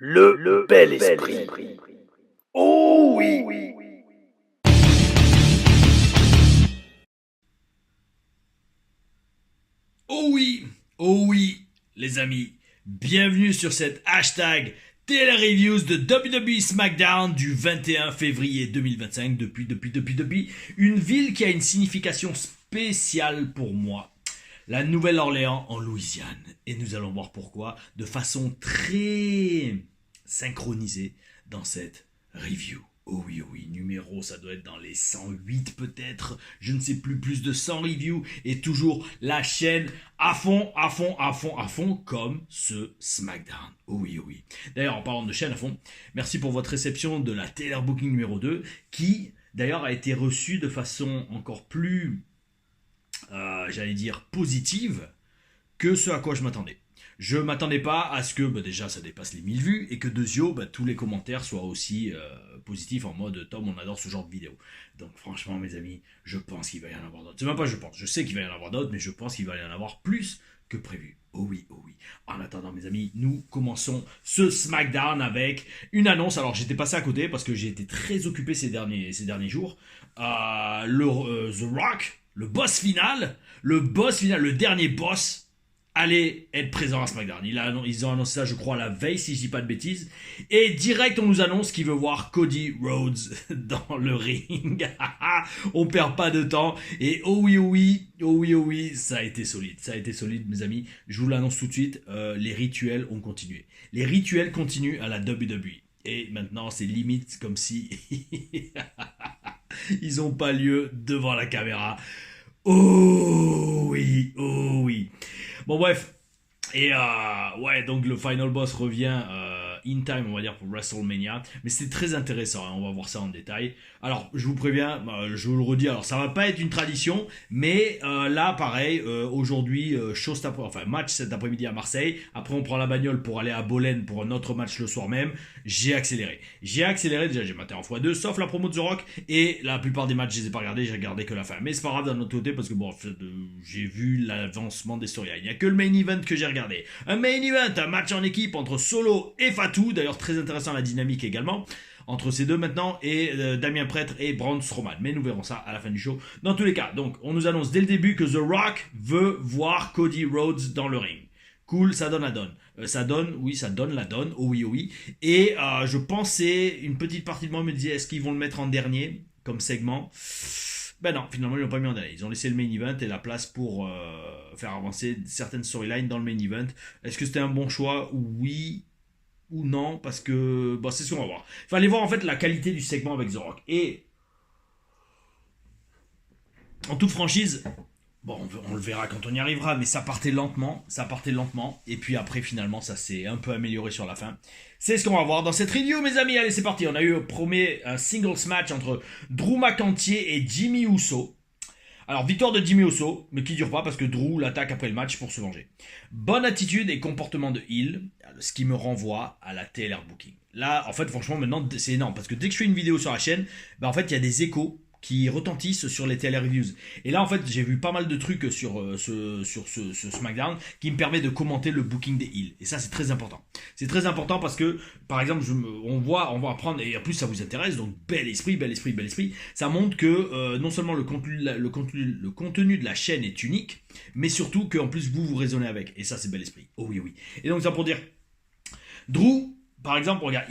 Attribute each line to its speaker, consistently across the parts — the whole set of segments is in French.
Speaker 1: Le bel esprit. Oh oui.
Speaker 2: Oh oui, les amis, bienvenue sur cette hashtag Tele Reviews de WWE SmackDown du 21 février 2025 depuis une ville qui a une signification spéciale pour moi. La Nouvelle-Orléans en Louisiane. Et nous allons voir pourquoi de façon très synchronisée dans cette review. Oh oui, numéro, ça doit être dans les 108 peut-être, je ne sais plus de 100 reviews, et toujours la chaîne à fond, comme ce SmackDown. Oh oui. D'ailleurs, en parlant de chaîne à fond, merci pour votre réception de la Taylor Booking numéro 2, qui d'ailleurs a été reçue de façon encore plus, positive que ce à quoi je m'attendais. Je m'attendais pas à ce que déjà ça dépasse les 1000 vues et que deuxio, tous les commentaires soient aussi positifs en mode Tom, on adore ce genre de vidéo. Donc franchement mes amis, je pense qu'il va y en avoir d'autres. C'est même pas je pense, je sais qu'il va y en avoir d'autres, mais je pense qu'il va y en avoir plus que prévu. Oh oui. En attendant mes amis, nous commençons ce SmackDown avec une annonce. Alors j'étais passé à côté parce que j'ai été très occupé ces derniers jours. The Rock, le dernier boss, allait être présent à SmackDown. Ils ont annoncé ça, je crois, la veille, si je dis pas de bêtises. Et direct, on nous annonce qu'il veut voir Cody Rhodes dans le ring. On perd pas de temps. Et oh oui, ça a été solide, mes amis. Je vous l'annonce tout de suite, les rituels ont continué. Les rituels continuent à la WWE. Et maintenant, c'est limite comme si ils n'ont pas lieu devant la caméra. Oh oui. Bon bref, et donc le final boss revient in time, on va dire, pour WrestleMania, mais c'est très intéressant, hein, on va voir ça en détail. Alors je vous préviens, je vous le redis, alors ça va pas être une tradition, mais là pareil, aujourd'hui match cet après-midi à Marseille, après on prend la bagnole pour aller à Bolène pour un autre match le soir même. J'ai accéléré, déjà j'ai maté en x2, sauf la promo de The Rock, et la plupart des matchs je les ai pas regardés, j'ai regardé que la fin, mais c'est pas grave d'un autre côté parce que j'ai vu l'avancement des storylines. Il n'y a que le main event que j'ai regardé, un main event, un match en équipe entre Solo et Fatou, d'ailleurs très intéressant la dynamique également entre ces deux maintenant, et Damien Prêtre et Braun Strowman. Mais nous verrons ça à la fin du show. Dans tous les cas, donc on nous annonce dès le début que The Rock veut voir Cody Rhodes dans le ring. Cool, ça donne la donne. Ça donne la donne. Oh oui. Et je pensais, une petite partie de moi me disait, est-ce qu'ils vont le mettre en dernier comme segment ? Ben non, finalement ils l'ont pas mis en dernier. Ils ont laissé le main event et la place pour faire avancer certaines storylines dans le main event. Est-ce que c'était un bon choix ? Oui ou non, parce que c'est ce qu'on va voir. Il fallait voir en fait la qualité du segment avec The Rock. Et en toute franchise, on le verra quand on y arrivera, mais ça partait lentement, et puis après finalement ça s'est un peu amélioré sur la fin. C'est ce qu'on va voir dans cette review, mes amis. Allez, c'est parti. On a eu un singles match entre Drew McIntyre et Jimmy Uso. Alors, victoire de Jimmy Uso, mais qui dure pas parce que Drew l'attaque après le match pour se venger. Bonne attitude et comportement de heel, ce qui me renvoie à la TLR Booking. Là, en fait, franchement, maintenant, c'est énorme parce que dès que je fais une vidéo sur la chaîne, en fait, il y a des échos qui retentissent sur les TLR Reviews. Et là, en fait, j'ai vu pas mal de trucs sur ce SmackDown qui me permet de commenter le booking des heels. Et ça, c'est très important. C'est très important parce que, par exemple, on va apprendre, et en plus, ça vous intéresse, donc bel esprit. Ça montre que non seulement le contenu de la chaîne est unique, mais surtout qu'en plus, vous raisonnez avec. Et ça, c'est bel esprit. Oh oui. Et donc, ça pour dire, Drew, par exemple, regarde,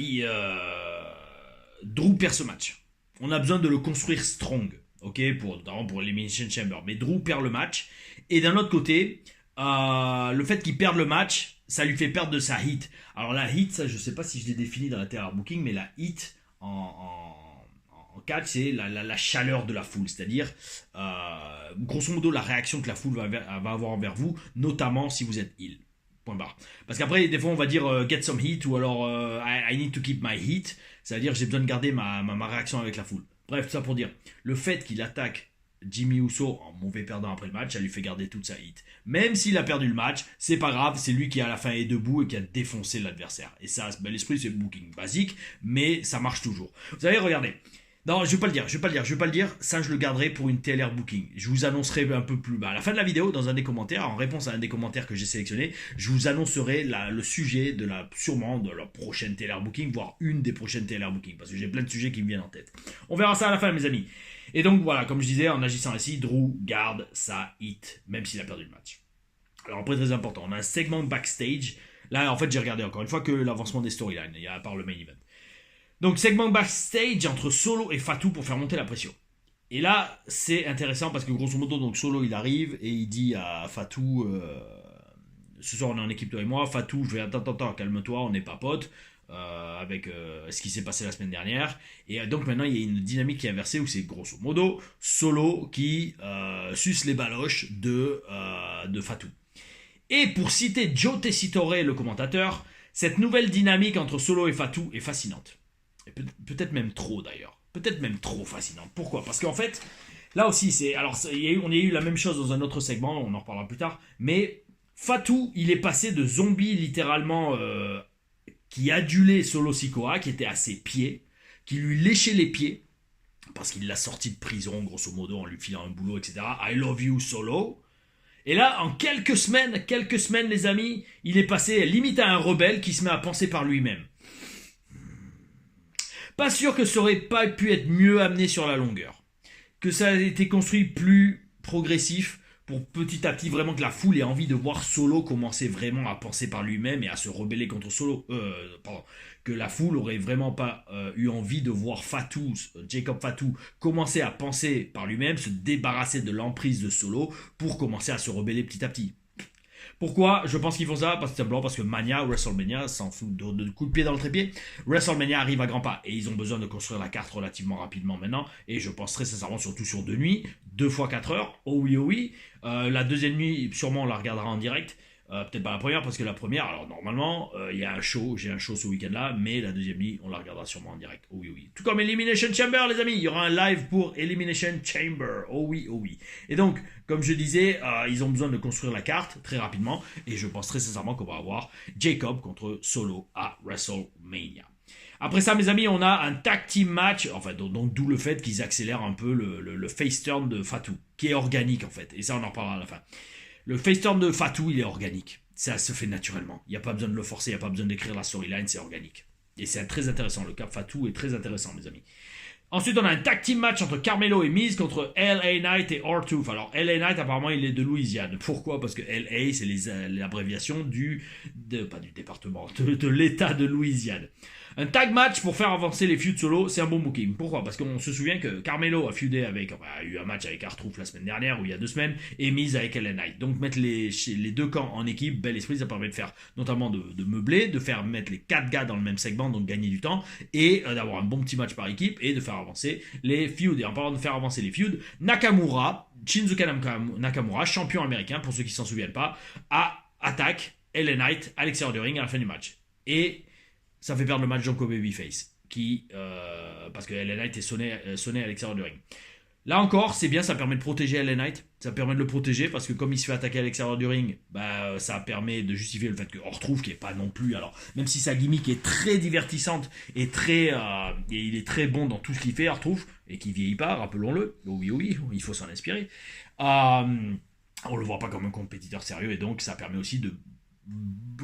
Speaker 2: Drew perd ce match. On a besoin de le construire strong, ok, pour l'Elimination Chamber. Mais Drew perd le match. Et d'un autre côté, le fait qu'il perde le match, ça lui fait perdre de sa heat. Alors la heat, ça, je sais pas si je l'ai défini dans la TLR Booking, mais la heat en catch, c'est la chaleur de la foule. C'est-à-dire, grosso modo, la réaction que la foule va avoir envers vous, notamment si vous êtes heel. Point barre. Parce qu'après, des fois, on va dire get some heat ou alors I need to keep my heat. C'est-à-dire, j'ai besoin de garder ma réaction avec la foule. Bref, tout ça pour dire, le fait qu'il attaque Jimmy Uso en mauvais perdant après le match, ça lui fait garder toute sa heat. Même s'il a perdu le match, c'est pas grave, c'est lui qui à la fin est debout et qui a défoncé l'adversaire. Et ça, bel esprit, c'est booking basique, mais ça marche toujours. Vous savez, regardez. Non, je vais pas le dire. Ça, je le garderai pour une TLR Booking. Je vous annoncerai un peu plus bas. À la fin de la vidéo, dans un des commentaires, en réponse à un des commentaires que j'ai sélectionné, je vous annoncerai le sujet sûrement de la prochaine TLR Booking, voire une des prochaines TLR Booking, parce que j'ai plein de sujets qui me viennent en tête. On verra ça à la fin, mes amis. Et donc, voilà, comme je disais, en agissant ainsi, Drew garde sa hit, même s'il a perdu le match. Alors, après, très important, on a un segment backstage. Là, en fait, j'ai regardé encore une fois que l'avancement des storylines, à part le main event. Donc, segment backstage entre Solo et Fatou pour faire monter la pression. Et là, c'est intéressant parce que grosso modo, donc Solo il arrive et il dit à Fatou ce soir on est en équipe toi et moi. Fatou, je vais attends, calme-toi, on n'est pas potes. Avec ce qui s'est passé la semaine dernière. Et donc maintenant il y a une dynamique qui est inversée où c'est grosso modo Solo qui suce les baloches de Fatou. Et pour citer Joe Tessitore, le commentateur, cette nouvelle dynamique entre Solo et Fatou est fascinante. Et peut-être même trop d'ailleurs. Peut-être même trop fascinante. Pourquoi ? Parce qu'en fait, là aussi, on a eu la même chose dans un autre segment, on en reparlera plus tard, mais Fatou, il est passé de zombie littéralement qui adulait Solo Sikoa, qui était à ses pieds, qui lui léchait les pieds, parce qu'il l'a sorti de prison, grosso modo, en lui filant un boulot, etc. I love you, Solo. Et là, en quelques semaines, les amis, il est passé limite à un rebelle qui se met à penser par lui-même. Pas sûr que ça aurait pas pu être mieux amené sur la longueur. Que ça a été construit plus progressif pour petit à petit vraiment que la foule ait envie de voir Solo commencer vraiment à penser par lui-même et à se rebeller contre Solo. Que la foule aurait vraiment pas eu envie de voir Fatou, Jacob Fatou, commencer à penser par lui-même, se débarrasser de l'emprise de Solo pour commencer à se rebeller petit à petit. Pourquoi je pense qu'ils font ça? Parce que Mania, WrestleMania, s'en fout de coups de pied dans le trépied. WrestleMania arrive à grands pas et ils ont besoin de construire la carte relativement rapidement maintenant. Et je pense très sincèrement surtout sur 2 nuits, 2 fois 4 heures. Oh oui, oh oui. La deuxième nuit, sûrement on la regardera en direct. Peut-être pas la première parce que la première, alors normalement il y a j'ai un show ce week-end là, mais la deuxième nuit on la regardera sûrement en direct. Oh oui, oh oui. Tout comme Elimination Chamber les amis, il y aura un live pour Elimination Chamber. Oh oui, oh oui. Et donc comme je disais, ils ont besoin de construire la carte très rapidement et je pense très sincèrement qu'on va avoir Jacob contre Solo à WrestleMania. Après ça, mes amis, on a un tag team match, enfin, donc d'où le fait qu'ils accélèrent un peu le face turn de Fatou, qui est organique en fait, et ça on en reparlera à la fin. Le face turn de Fatou, il est organique. Ça se fait naturellement. Il n'y a pas besoin de le forcer, il n'y a pas besoin d'écrire la storyline, c'est organique. Et c'est très intéressant. Le cap Fatou est très intéressant, mes amis. Ensuite, on a un tag team match entre Carmelo et Miz contre LA Knight et R-Truth. Alors, LA Knight, apparemment, il est de Louisiane. Pourquoi ? Parce que LA, c'est l'abréviation pas du département, de l'État de Louisiane. Un tag match pour faire avancer les feuds solo, c'est un bon booking. Pourquoi ? Parce qu'on se souvient que Carmelo a eu un match avec R-Truth la semaine dernière ou il y a 2 semaines, et Miz avec LA Knight. Donc mettre les 2 camps en équipe, bel esprit, ça permet de faire notamment de meubler, de faire mettre les 4 gars dans le même segment, donc gagner du temps, et d'avoir un bon petit match par équipe, et de faire avancer les feuds. Et en parlant de faire avancer les feuds, Shinsuke Nakamura, champion américain, pour ceux qui s'en souviennent pas, attaque LA Knight à l'extérieur du ring à la fin du match. Et ça fait perdre le match Jonko Babyface, parce que LA Knight est sonné à l'extérieur du ring. Là encore, c'est bien, ça permet de protéger LA Knight, ça permet de le protéger, parce que comme il se fait attaquer à l'extérieur du ring, ça permet de justifier le fait qu'on retrouve qu'il n'est pas non plus, alors même si sa gimmick est très divertissante et et il est très bon dans tout ce qu'il fait, retrouve, et qu'il vieillit pas, rappelons-le, oui, il faut s'en inspirer. On le voit pas comme un compétiteur sérieux, et donc ça permet aussi de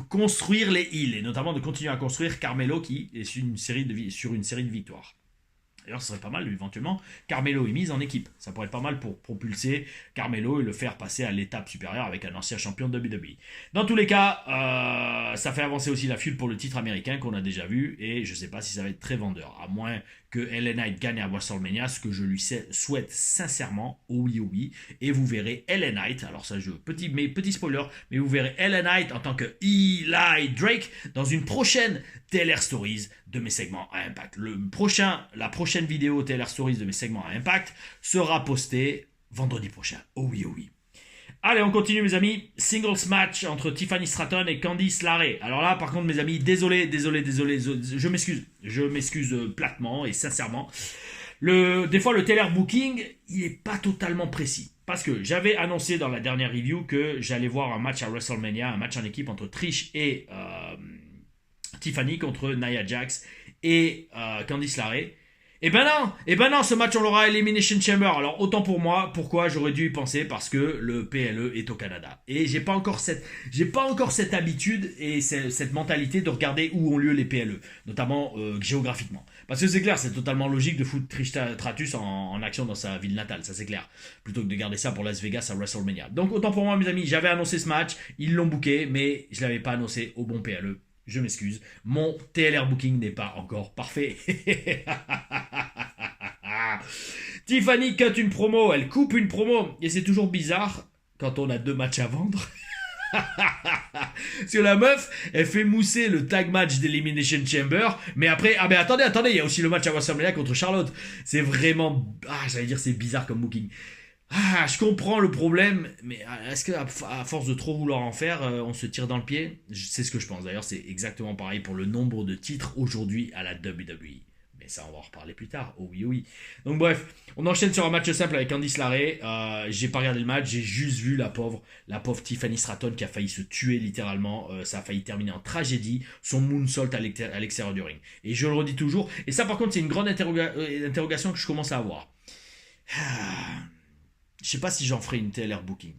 Speaker 2: construire les heals et notamment de continuer à construire Carmelo qui est sur une série de victoires. D'ailleurs, ce serait pas mal, éventuellement, Carmelo est mis en équipe. Ça pourrait être pas mal pour propulser Carmelo et le faire passer à l'étape supérieure avec un ancien champion de WWE. Dans tous les cas, ça fait avancer aussi la feud pour le titre américain qu'on a déjà vu, et je sais pas si ça va être très vendeur, à moins que LA Knight gagne à WrestleMania, ce que je lui souhaite sincèrement, oh oui, et vous verrez LA Knight, alors ça petit spoiler, mais vous verrez LA Knight en tant que Eli Drake dans une prochaine TLR Stories de mes segments à Impact. La prochaine vidéo TLR Stories de mes segments à Impact sera postée vendredi prochain, oh oui. Allez, on continue mes amis. Singles match entre Tiffany Stratton et Candice LeRae. Alors là, par contre, mes amis, désolé, je m'excuse platement et sincèrement. Des fois, le TLR Booking, il n'est pas totalement précis. Parce que j'avais annoncé dans la dernière review que j'allais voir un match à WrestleMania, un match en équipe entre Trish et Tiffany contre Nia Jax et Candice LeRae. Et ben non, ce match on l'aura à Elimination Chamber. Alors autant pour moi, pourquoi j'aurais dû y penser, parce que le PLE est au Canada. Et j'ai pas encore cette habitude et cette mentalité de regarder où ont lieu les PLE, notamment géographiquement. Parce que c'est clair, c'est totalement logique de foutre Trish Stratus en action dans sa ville natale, ça c'est clair. Plutôt que de garder ça pour Las Vegas à WrestleMania. Donc autant pour moi mes amis, j'avais annoncé ce match, ils l'ont booké, mais je l'avais pas annoncé au bon PLE. Je m'excuse, mon TLR booking n'est pas encore parfait. Tiffany cut une promo, elle coupe une promo, et c'est toujours bizarre quand on a 2 matchs à vendre. Parce que la meuf, elle fait mousser le tag match d'Elimination Chamber, mais après, ah mais attendez, il y a aussi le match à WrestleMania contre Charlotte. C'est vraiment, j'allais dire c'est bizarre comme booking. Je comprends le problème, mais est-ce qu'à force de trop vouloir en faire, on se tire dans le pied? C'est ce que je pense. D'ailleurs, c'est exactement pareil pour le nombre de titres aujourd'hui à la WWE. Mais ça, on va en reparler plus tard. Oh oui, oui. Donc bref, on enchaîne sur un match simple avec Candice LeRae. J'ai pas regardé le match, j'ai juste vu la pauvre Tiffany Stratton qui a failli se tuer littéralement. Ça a failli terminer en tragédie. Son moonsault à l'extérieur du ring. Et je le redis toujours. Et ça, par contre, c'est une grande interrogation que je commence à avoir. Je sais pas si j'en ferai une TLR booking.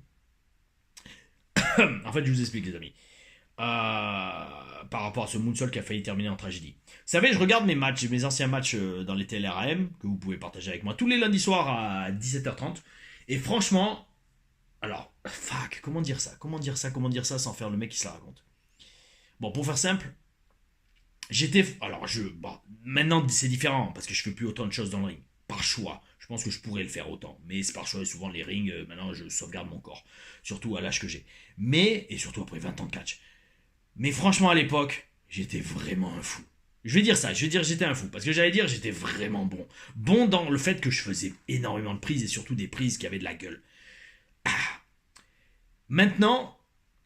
Speaker 2: En fait, je vous explique, les amis. Par rapport à ce moonsault qui a failli terminer en tragédie. Vous savez, je regarde mes anciens matchs dans les TLRAM, que vous pouvez partager avec moi tous les lundis soirs à 17h30. Et franchement, alors, comment dire ça sans faire le mec qui se la raconte. Bon, pour faire simple, maintenant c'est différent, parce que je fais plus autant de choses dans le ring. Par choix. Je pense que je pourrais le faire autant. Mais c'est par choix. Et souvent, les rings, maintenant, je sauvegarde mon corps. Surtout à l'âge que j'ai. Et surtout après 20 ans de catch. Mais franchement, à l'époque, j'étais vraiment un fou. Je vais dire j'étais un fou. Parce que j'allais dire j'étais vraiment bon. Bon dans le fait que je faisais énormément de prises et surtout des prises qui avaient de la gueule. Maintenant,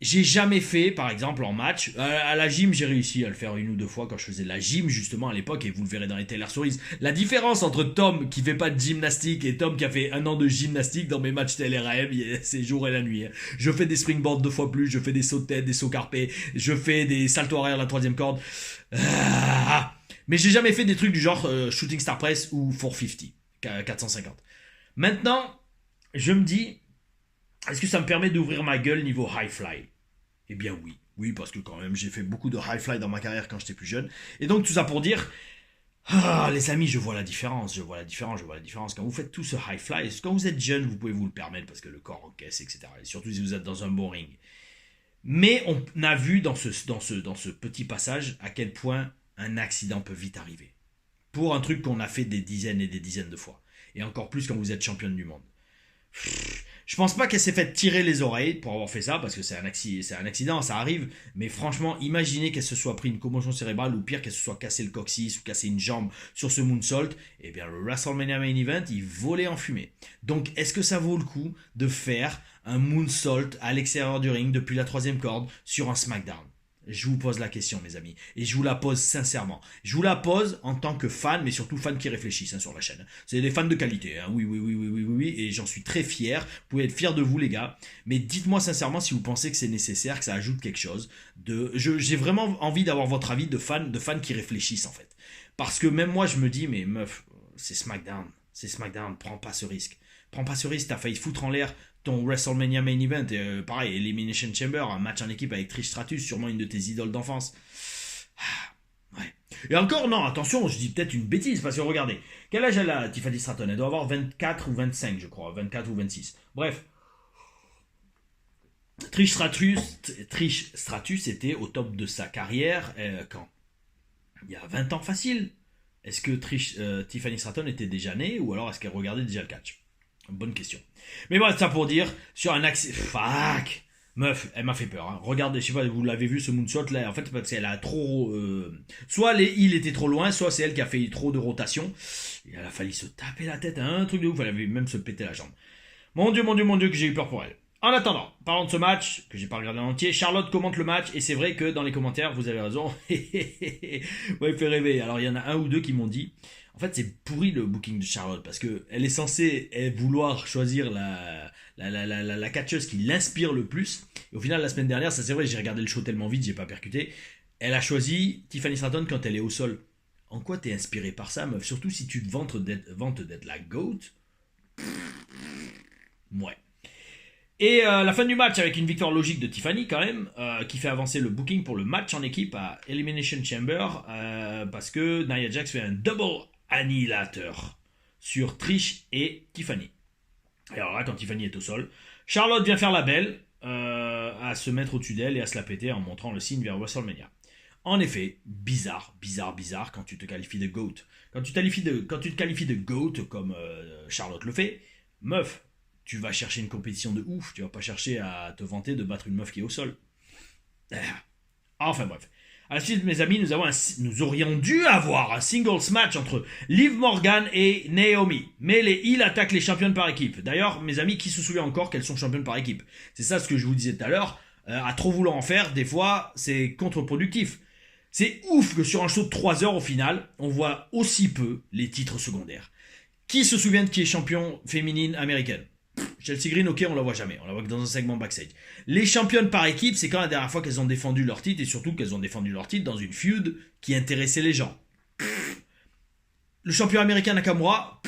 Speaker 2: j'ai jamais fait, par exemple, en match. À la gym, j'ai réussi à le faire 1 ou 2 fois quand je faisais de la gym, justement, à l'époque, et vous le verrez dans les TLR Stories. La différence entre Tom qui fait pas de gymnastique et Tom qui a fait 1 an de gymnastique dans mes matchs TLRAM, c'est jour et la nuit. Je fais des springboards 2 fois plus, je fais des sauts de tête, des sauts carpés, je fais des saltos arrière à la 3e corde. Mais j'ai jamais fait des trucs du genre Shooting Star Press ou 450, 450. Maintenant, je me dis, est-ce que ça me permet d'ouvrir ma gueule niveau high fly? Eh bien oui. Oui, parce que quand même, j'ai fait beaucoup de high fly dans ma carrière quand j'étais plus jeune. Et donc, tout ça pour dire, les amis, je vois la différence. Quand vous faites tout ce high fly, quand vous êtes jeune, vous pouvez vous le permettre parce que le corps encaisse, etc. Et surtout si vous êtes dans un bon ring. Mais on a vu dans ce petit passage à quel point un accident peut vite arriver. Pour un truc qu'on a fait des dizaines et des dizaines de fois. Et encore plus quand vous êtes championne du monde. Je pense pas qu'elle s'est fait tirer les oreilles pour avoir fait ça, parce que c'est un accident, ça arrive. Mais franchement, imaginez qu'elle se soit pris une commotion cérébrale, ou pire, qu'elle se soit cassé le coccyx, ou cassé une jambe sur ce moonsault. Eh bien, le WrestleMania Main Event, il volait en fumée. Donc, est-ce que ça vaut le coup de faire un moonsault à l'extérieur du ring, depuis la 3e corde, sur un SmackDown? Je vous pose la question, mes amis. Et je vous la pose sincèrement. Je vous la pose en tant que fan, mais surtout fans qui réfléchissent sur la chaîne. C'est des fans de qualité. Oui. Et j'en suis très fier. Vous pouvez être fiers de vous, les gars. Mais dites-moi sincèrement si vous pensez que c'est nécessaire, que ça ajoute quelque chose. J'ai vraiment envie d'avoir votre avis de fans qui réfléchissent, en fait. Parce que même moi, je me dis, mais meuf, c'est SmackDown. Prends pas ce risque. T'as failli foutre en l'air ton WrestleMania Main Event, pareil, Elimination Chamber, un match en équipe avec Trish Stratus, sûrement une de tes idoles d'enfance. Ouais. Et encore, non, attention, je dis peut-être une bêtise, parce que regardez, quel âge elle a, Tiffany Stratton? Elle doit avoir 24 ou 25, je crois, 24 ou 26. Bref. Trish Stratus était au top de sa carrière, quand? Il y a 20 ans facile. Est-ce que Tiffany Stratton était déjà née, ou alors est-ce qu'elle regardait déjà le catch? Bonne question. Mais bon, ça pour dire, sur un accès... Fuck. Meuf, elle m'a fait peur. Hein. Regardez, je sais pas, vous l'avez vu ce moonsault là. En fait, parce qu'elle a trop... soit il était trop loin, soit c'est elle qui a fait trop de rotation. Et elle a failli se taper la tête à un truc de ouf. Elle avait même se péter la jambe. Mon Dieu, que j'ai eu peur pour elle. En attendant, parlons de ce match, que j'ai pas regardé en entier, Charlotte commente le match, et c'est vrai que dans les commentaires, vous avez raison. Ouais, il fait rêver. Alors, il y en a 1 ou 2 qui m'ont dit... En fait, c'est pourri le booking de Charlotte parce que elle est censée vouloir choisir la catcheuse qui l'inspire le plus. Et au final, la semaine dernière, ça c'est vrai, j'ai regardé le show tellement vite, j'ai pas percuté. Elle a choisi Tiffany Stratton quand elle est au sol En quoi t'es inspiré par ça, meuf? Surtout si tu te vantes d'être la GOAT. Ouais. Et la fin du match avec une victoire logique de Tiffany quand même, qui fait avancer le booking pour le match en équipe à Elimination Chamber, parce que Nia Jax fait un double annihilateur sur Trish et Tiffany. Et alors là, quand Tiffany est au sol, Charlotte vient faire la belle, à se mettre au-dessus d'elle et à se la péter en montrant le signe vers WrestleMania. En effet, bizarre quand tu te qualifies de GOAT. Quand tu te qualifies de GOAT comme Charlotte le fait, meuf, tu vas chercher une compétition de ouf, tu vas pas chercher à te vanter de battre une meuf qui est au sol. Enfin bref. À la suite, mes amis, nous aurions dû avoir un singles match entre Liv Morgan et Naomi. Mais les heels attaquent les championnes par équipe. D'ailleurs, mes amis, qui se souvient encore qu'elles sont championnes par équipe? C'est ça ce que je vous disais tout à l'heure. À trop vouloir en faire, des fois, c'est contre-productif. C'est ouf que sur un show de 3 heures, au final, on voit aussi peu les titres secondaires. Qui se souvient de qui est champion féminine américaine? Chelsea Green, ok, on la voit jamais. On la voit que dans un segment backstage. Les championnes par équipe, c'est quand la dernière fois qu'elles ont défendu leur titre, et surtout qu'elles ont défendu leur titre dans une feud qui intéressait les gens. Le champion américain Nakamura,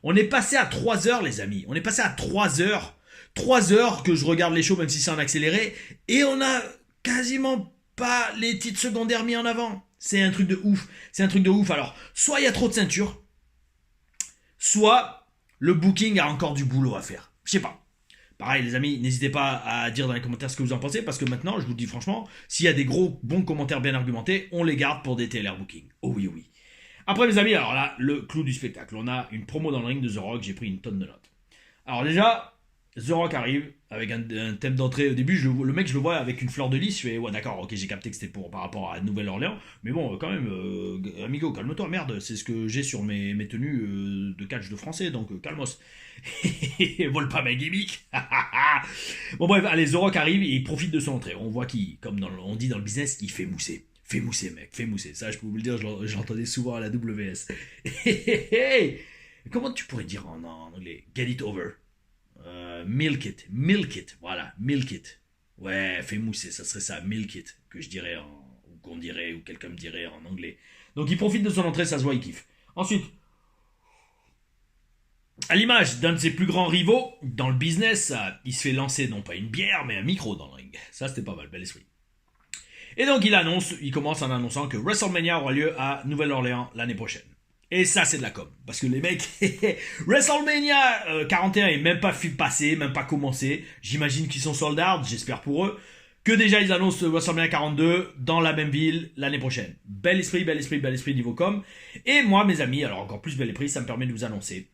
Speaker 2: on est passé à 3 heures, les amis. On est passé à 3 heures. 3 heures que je regarde les shows, même si c'est en accéléré, et on a quasiment pas les titres secondaires mis en avant. C'est un truc de ouf. C'est un truc de ouf. Alors, soit il y a trop de ceintures, soit le booking a encore du boulot à faire. Je sais pas. Pareil, les amis, n'hésitez pas à dire dans les commentaires ce que vous en pensez, parce que maintenant, je vous le dis franchement, s'il y a des gros bons commentaires bien argumentés, on les garde pour des TLR booking. Oh oui, oui. Après, mes amis, alors là, le clou du spectacle. On a une promo dans le ring de The Rock, j'ai pris une tonne de notes. Alors déjà, The Rock arrive avec un thème d'entrée. Au début, le mec, je le vois avec une fleur de lys. Je fais, ouais, d'accord, ok, j'ai capté que c'était par rapport à Nouvelle-Orléans. Mais bon, quand même, amigo, calme-toi, merde. C'est ce que j'ai sur mes tenues de catch de français, donc calmos. Vole pas ma gimmick. Bon, bref, allez, The Rock arrive et il profite de son entrée. On voit qu'il, comme on dit dans le business, il fait mousser. Fais mousser, mec, fais mousser. Ça, je peux vous le dire, je l'entendais souvent à la WS. Comment tu pourrais dire en anglais? Get it over. Milk it, voilà, milk it. Ouais, fais mousser, ça serait ça, milk it, que je dirais, ou qu'on dirait, ou quelqu'un me dirait en anglais. Donc il profite de son entrée, ça se voit, il kiffe. Ensuite, à l'image d'un de ses plus grands rivaux dans le business, il se fait lancer non pas une bière, mais un micro dans le ring. Ça, c'était pas mal, bel esprit. Et donc il commence en annonçant que WrestleMania aura lieu à Nouvelle-Orléans l'année prochaine. Et ça, c'est de la com. Parce que les mecs, WrestleMania 41 est même pas passé, même pas commencé. J'imagine qu'ils sont sold out, j'espère pour eux. Que déjà, ils annoncent WrestleMania 42 dans la même ville l'année prochaine. Bel esprit niveau com. Et moi, mes amis, alors encore plus bel esprit, ça me permet de vous annoncer.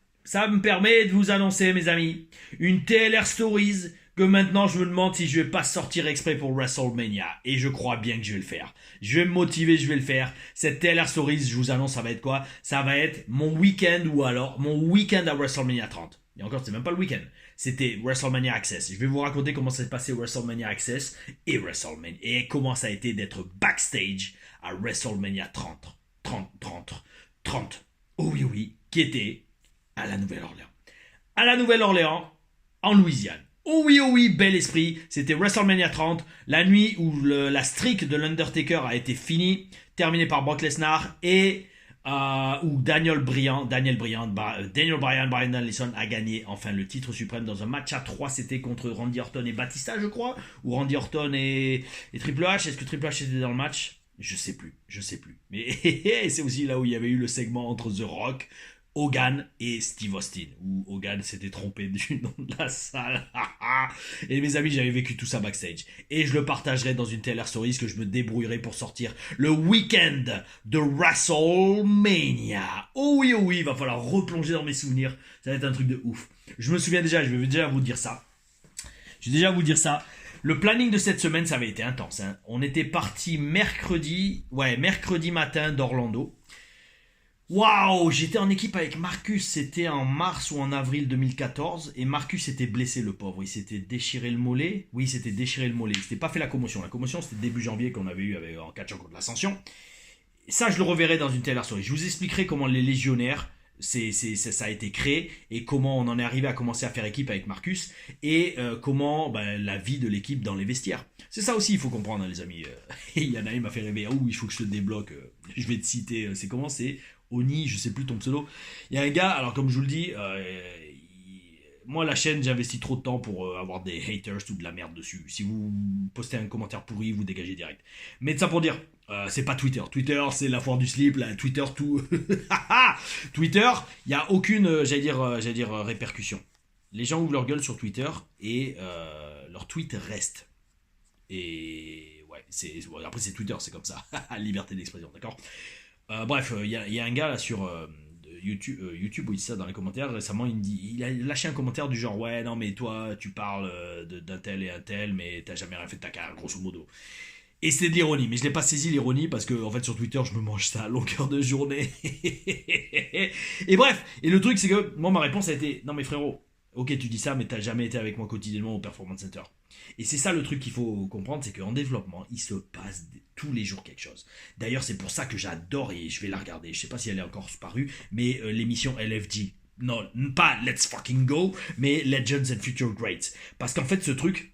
Speaker 2: Mes amis, une TLR Stories que maintenant je me demande si je vais pas sortir exprès pour WrestleMania. Et je crois bien que je vais le faire. Je vais me motiver, je vais le faire. Cette TLR Stories, je vous annonce, ça va être quoi? Ça va être mon week-end ou alors mon week-end à WrestleMania 30. Et encore, c'est même pas le week-end. C'était WrestleMania Access. Je vais vous raconter comment s'est passé WrestleMania Access et WrestleMania. Et comment ça a été d'être backstage à WrestleMania 30. Oh oui, oui. Qui était à la Nouvelle-Orléans. À la Nouvelle-Orléans, en Louisiane. Oh oui, bel esprit. C'était WrestleMania 30, la nuit où la streak de l'Undertaker a été finie, terminée par Brock Lesnar, et où Daniel Bryan, Bryan Danielson a gagné enfin le titre suprême dans un match à 3. C'était contre Randy Orton et Batista, je crois, ou Randy Orton et Triple H. Est-ce que Triple H était dans le match? Je sais plus. Mais c'est aussi là où il y avait eu le segment entre The Rock, Hogan et Steve Austin, où Hogan s'était trompé du nom de la salle. Et mes amis, j'avais vécu tout ça backstage. Et je le partagerai dans une TLR Stories que je me débrouillerai pour sortir le week-end de WrestleMania. Oh oui, il va falloir replonger dans mes souvenirs. Ça va être un truc de ouf. Je me souviens déjà, je vais déjà vous dire ça. Le planning de cette semaine, ça avait été intense. Hein. On était parti mercredi matin d'Orlando. Waouh, j'étais en équipe avec Marcus, c'était en mars ou en avril 2014, et Marcus était blessé, le pauvre, il s'était déchiré le mollet. Il s'était pas fait la commotion c'était début janvier qu'on avait eu en catchant contre l'Ascension. Ça, je le reverrai dans une telle story. Je vous expliquerai comment les légionnaires, ça a été créé, et comment on en est arrivé à commencer à faire équipe avec Marcus, et comment la vie de l'équipe dans les vestiaires. C'est ça aussi, il faut comprendre, hein, les amis. Et Yana m'a fait rêver, il faut que je te débloque Je vais te citer, c'est comment, c'est Oni, je sais plus ton pseudo. Il y a un gars, alors comme je vous le dis, moi la chaîne j'investis trop de temps pour avoir des haters ou de la merde dessus. Si vous postez un commentaire pourri, vous dégagez direct. Mais de ça pour dire, c'est pas Twitter. Twitter c'est la foire du slip, là, Twitter tout. Twitter, il y a aucune, j'allais dire répercussion. Les gens ouvrent leur gueule sur Twitter et leur tweet reste. Et ouais, bon, après c'est Twitter, c'est comme ça. Liberté d'expression, d'accord. Bref, il y a un gars là sur YouTube, YouTube où il dit ça dans les commentaires. Récemment, il a lâché un commentaire du genre ouais, non, mais toi, tu parles d'un tel et un tel, mais t'as jamais rien fait de ta carrière, grosso modo. Et c'était de l'ironie, mais je l'ai pas saisi l'ironie parce que en fait sur Twitter je me mange ça à longueur de journée. Et bref, et le truc c'est que moi ma réponse a été non mais frérot, ok tu dis ça mais t'as jamais été avec moi quotidiennement au Performance Center. Et c'est ça le truc qu'il faut comprendre, c'est qu'en développement il se passe tous les jours quelque chose. D'ailleurs c'est pour ça que j'adore et je vais la regarder, je sais pas si elle est encore parue, mais l'émission LFG. Non, pas Let's Fucking Go, mais Legends and Future Greats. Parce qu'en fait ce truc,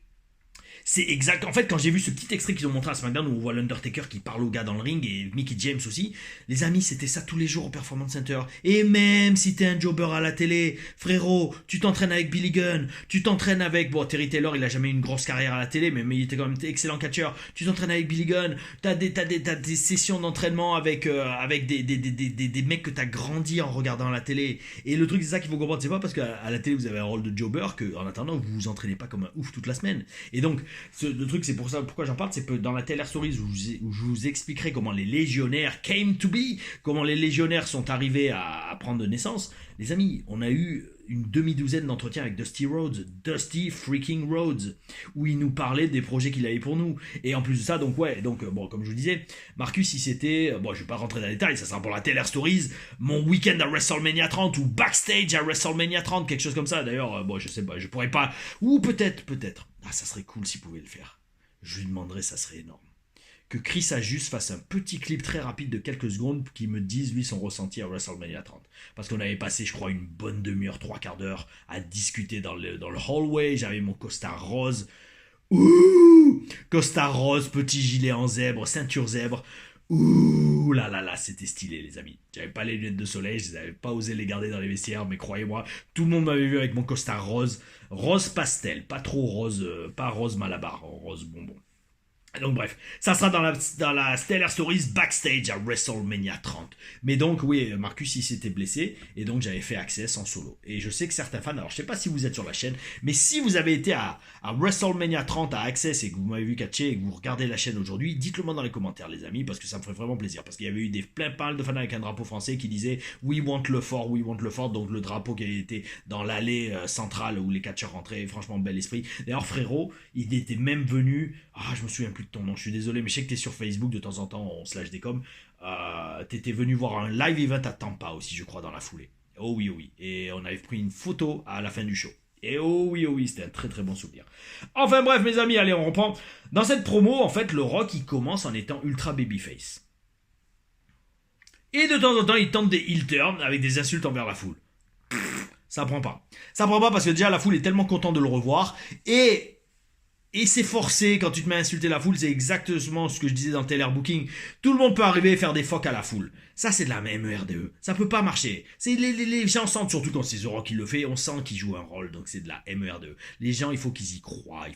Speaker 2: c'est exact. En fait, quand j'ai vu ce petit extrait qu'ils ont montré à SmackDown où on voit l'Undertaker qui parle au gars dans le ring et Mickey James aussi, les amis, c'était ça tous les jours au Performance Center. Et même si t'es un jobber à la télé, frérot, tu t'entraînes avec Billy Gunn, tu t'entraînes avec. Bon, Terry Taylor, il a jamais eu une grosse carrière à la télé, mais il était quand même excellent catcheur. Tu t'entraînes avec Billy Gunn, t'as des sessions d'entraînement avec des mecs que t'as grandi en regardant à la télé. Et le truc, c'est ça qu'il faut comprendre, c'est pas parce qu'à la télé vous avez un rôle de jobber qu'en attendant vous vous entraînez pas comme un ouf toute la semaine. Et donc, le truc, c'est pour ça, pourquoi j'en parle, c'est que dans la Taylor Stories où je vous expliquerai comment les légionnaires came to be, comment les légionnaires sont arrivés à prendre naissance, les amis, on a eu une demi-douzaine d'entretiens avec Dusty Rhodes, Dusty freaking Rhodes, où il nous parlait des projets qu'il avait pour nous. Et en plus de ça, donc ouais, donc bon, comme je vous le disais, Marcus, il s'était, bon, je vais pas rentrer dans les détails, ça sera pour la Taylor Stories, mon week-end à WrestleMania 30 ou backstage à WrestleMania 30, quelque chose comme ça. D'ailleurs, bon, je sais pas, je pourrais pas, ou peut-être, ah, ça serait cool s'il pouvait le faire. Je lui demanderais, ça serait énorme. Que Chris Ajus fasse un petit clip très rapide de quelques secondes qui me dise lui son ressenti à WrestleMania 30. Parce qu'on avait passé, je crois, une bonne demi-heure, 3/4 d'heure à discuter dans le hallway. J'avais mon costard rose. Ouh, costard rose, petit gilet en zèbre, ceinture zèbre. Ouh là là là, c'était stylé les amis. J'avais pas les lunettes de soleil, je n'avais pas osé les garder dans les vestiaires, mais croyez-moi, tout le monde m'avait vu avec mon costard rose. Rose pastel, pas trop rose, pas rose malabar, rose bonbon. Donc bref, ça sera dans la Stellar Stories backstage à WrestleMania 30. Mais donc oui, Marcus il s'était blessé et donc j'avais fait Access en solo. Et je sais que certains fans, alors je sais pas si vous êtes sur la chaîne, mais si vous avez été à WrestleMania 30 à Access et que vous m'avez vu catcher et que vous regardez la chaîne aujourd'hui, dites-le moi dans les commentaires les amis parce que ça me ferait vraiment plaisir. Parce qu'il y avait eu plein de fans avec un drapeau français qui disaient We want le fort, donc le drapeau qui avait été dans l'allée centrale où les catcheurs rentraient, franchement bel esprit. D'ailleurs frérot, il était même venu, je me souviens plus de ton nom, je suis désolé, mais je sais que t'es sur Facebook de temps en temps, on slash des coms. T'étais venu voir un live event à Tampa aussi, je crois, dans la foulée. Oh oui, et on avait pris une photo à la fin du show. Et oh oui, c'était un très très bon souvenir. Enfin bref, mes amis, allez, on reprend. Dans cette promo, en fait, le Rock, il commence en étant ultra babyface. Et de temps en temps, il tente des heel turns avec des insultes envers la foule. Ça prend pas. Ça prend pas parce que déjà, la foule est tellement contente de le revoir. Et c'est forcé quand tu te mets à insulter la foule, c'est exactement ce que je disais dans le Taylor Booking. Tout le monde peut arriver et faire des phoques à la foule. Ça, c'est de la même MERDE. Ça peut pas marcher. Les gens sentent, surtout quand c'est The Rock qui le fait, on sent qu'il joue un rôle, donc c'est de la MERDE. Les gens, il faut qu'ils y croient.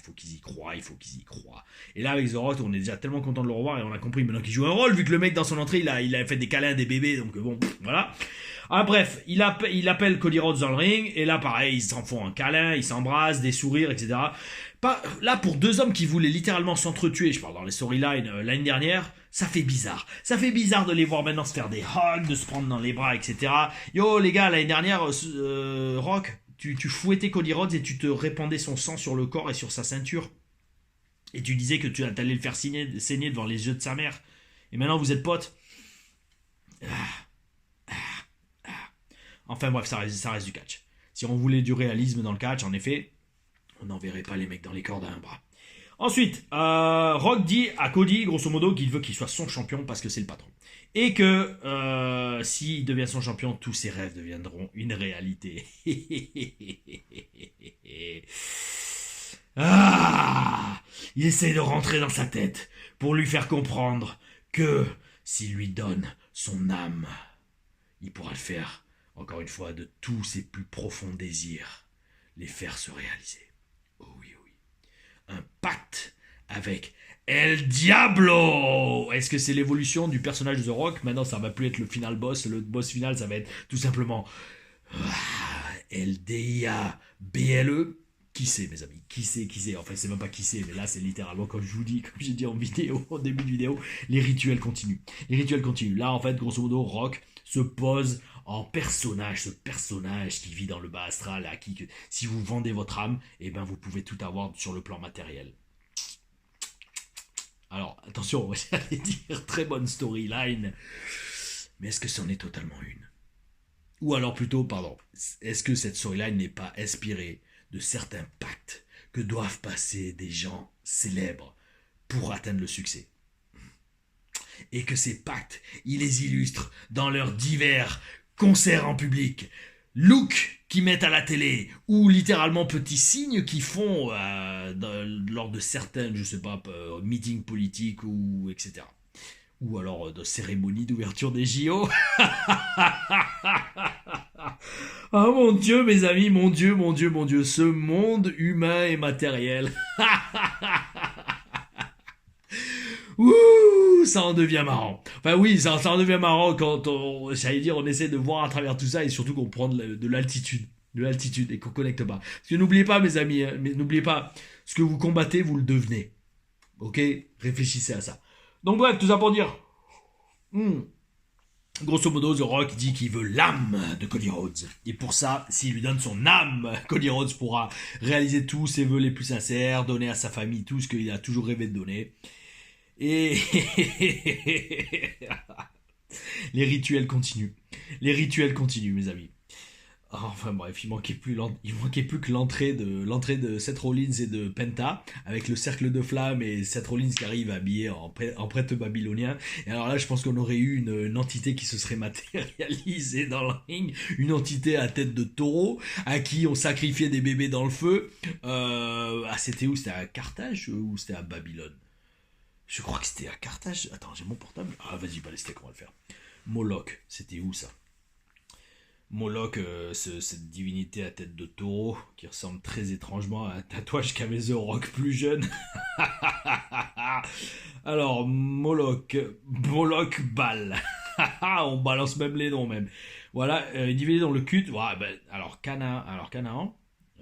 Speaker 2: Et là, avec The Rock, on est déjà tellement content de le revoir et on a compris maintenant qu'il joue un rôle, vu que le mec, dans son entrée, il a fait des câlins à des bébés, donc bon, voilà. Bref, il appelle Cody Rhodes dans le ring, et là, pareil, ils s'en font un câlin, ils s'embrassent, des sourires, etc. Là, pour deux hommes qui voulaient littéralement s'entretuer, je parle dans les storylines l'année dernière, ça fait bizarre. Ça fait bizarre de les voir maintenant se faire des hugs, de se prendre dans les bras, etc. Yo, les gars, l'année dernière, Rock, tu fouettais Cody Rhodes et tu te répandais son sang sur le corps et sur sa ceinture. Et tu disais que tu allais le faire saigner devant les yeux de sa mère. Et maintenant, vous êtes potes. Enfin bref, ça reste du catch. Si on voulait du réalisme dans le catch, en effet, on n'enverrait pas les mecs dans les cordes à un bras. Ensuite, Rock dit à Cody, grosso modo, qu'il veut qu'il soit son champion parce que c'est le patron. Et que s'il devient son champion, tous ses rêves deviendront une réalité. Il essaie de rentrer dans sa tête pour lui faire comprendre que s'il lui donne son âme, il pourra le faire, encore une fois, de tous ses plus profonds désirs, les faire se réaliser. Oh oui, oui. Un pacte avec El Diablo. Est-ce que c'est l'évolution du personnage de The Rock? Maintenant, ça va plus être le final boss. Le boss final, ça va être tout simplement LDIABLE. Qui c'est, mes amis? Qui c'est? Enfin, c'est même pas qui c'est, mais là, c'est littéralement, comme je vous dis, comme j'ai dit en vidéo, en début de vidéo, les rituels continuent. Les rituels continuent. Là, en fait, grosso modo, Rock se pose en personnage, ce personnage qui vit dans le bas astral, à qui, si vous vendez votre âme, eh ben, vous pouvez tout avoir sur le plan matériel. Alors, attention, j'allais dire, très bonne storyline, mais est-ce que c'en est totalement une? Ou alors plutôt, pardon, est-ce que cette storyline n'est pas inspirée de certains pactes que doivent passer des gens célèbres pour atteindre le succès? Et que ces pactes, ils les illustrent dans leurs divers concerts en public, looks qu'ils mettent à la télé, ou littéralement petits signes qu'ils font lors de certaines, je sais pas, meetings politiques ou etc. Ou alors de cérémonies d'ouverture des JO. Ah mon Dieu, mes amis, mon Dieu, mon Dieu, mon Dieu, ce monde humain et matériel. Ouh, ça en devient marrant. Enfin oui, ça en devient marrant quand j'allais dire, on essaie de voir à travers tout ça et surtout qu'on prend de l'altitude. De l'altitude et qu'on connecte pas. Parce que n'oubliez pas, mes amis, mais n'oubliez pas, ce que vous combattez, vous le devenez. Ok? Réfléchissez à ça. Donc bref, tout ça pour dire... Grosso modo, The Rock dit qu'il veut l'âme de Cody Rhodes. Et pour ça, s'il lui donne son âme, Cody Rhodes pourra réaliser tous ses vœux les plus sincères, donner à sa famille tout ce qu'il a toujours rêvé de donner. Et les rituels continuent. Les rituels continuent, mes amis. Enfin bref, il manquait plus que l'entrée de Seth Rollins et de Penta avec le cercle de flammes et Seth Rollins qui arrive habillé en prêtre babylonien. Et alors là, je pense qu'on aurait eu une entité qui se serait matérialisée dans le ring, une entité à tête de taureau à qui on sacrifiait des bébés dans le feu. C'était où? C'était à Carthage ou c'était à Babylone? Je crois que c'était à Carthage. Attends, j'ai mon portable. Ah, vas-y, Balestek, on va le faire. Moloch, c'était où ça? Moloch, cette divinité à tête de taureau qui ressemble très étrangement à un tatouage qu'avait The Rock plus jeune. Alors, Moloch Bal. On balance même les noms même. Voilà, divisé dans le culte. Ouais, ben, alors Canaan.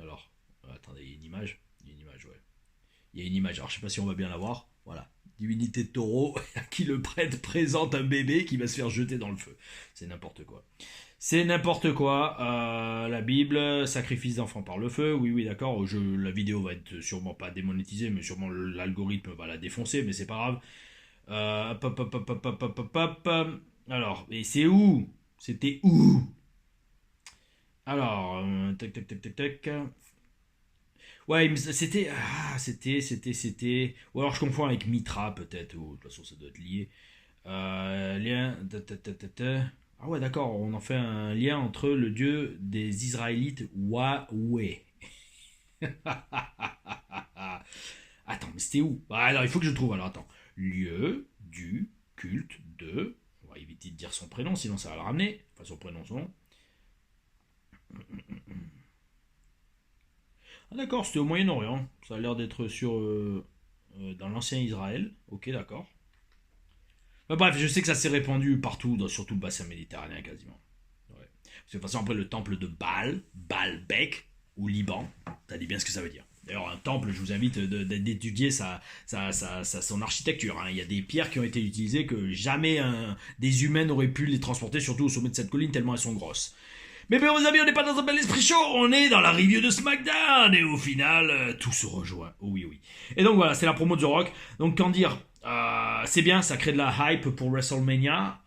Speaker 2: Alors, attendez, il y a une image. Ouais. Il y a une image. Alors, je sais pas si on va bien la voir. Voilà. Divinité de taureau à qui le prêtre présente un bébé qui va se faire jeter dans le feu. C'est n'importe quoi. C'est n'importe quoi. La Bible, sacrifice d'enfants par le feu. Oui, d'accord. La vidéo va être sûrement pas démonétisée, mais sûrement l'algorithme va la défoncer, mais c'est pas grave. Alors, et c'est où? C'était où? Alors, tac. Ouais, c'était. C'était. Ou alors je confonds avec Mitra, peut-être. Ou de toute façon, ça doit être lié. Lien. Ah ouais, d'accord, on en fait un lien entre le dieu des Israélites, Yahweh. Attends, mais c'était où? Ah, alors, il faut que je trouve. Alors, attends. Lieu du culte de... On va éviter de dire son prénom, sinon ça va le ramener. Enfin, son prénom, son nom. Ah d'accord, c'était au Moyen-Orient. Ça a l'air d'être dans l'ancien Israël. Ok, d'accord. Bah, bref, je sais que ça s'est répandu partout, sur tout le bassin méditerranéen quasiment. Ouais. Parce que de toute façon, après le temple de Baalbek, au Liban, ça dit bien ce que ça veut dire. D'ailleurs, un temple, je vous invite d'étudier son architecture. Hein. Il y a des pierres qui ont été utilisées que jamais des humains n'auraient pu les transporter, surtout au sommet de cette colline, tellement elles sont grosses. Mais bien, mes amis, on n'est pas dans un bel esprit chaud, on est dans la review de SmackDown, et au final, tout se rejoint. Oh oui. Et donc voilà, c'est la promo de The Rock. Donc, qu'en dire? C'est bien, ça crée de la hype pour WrestleMania.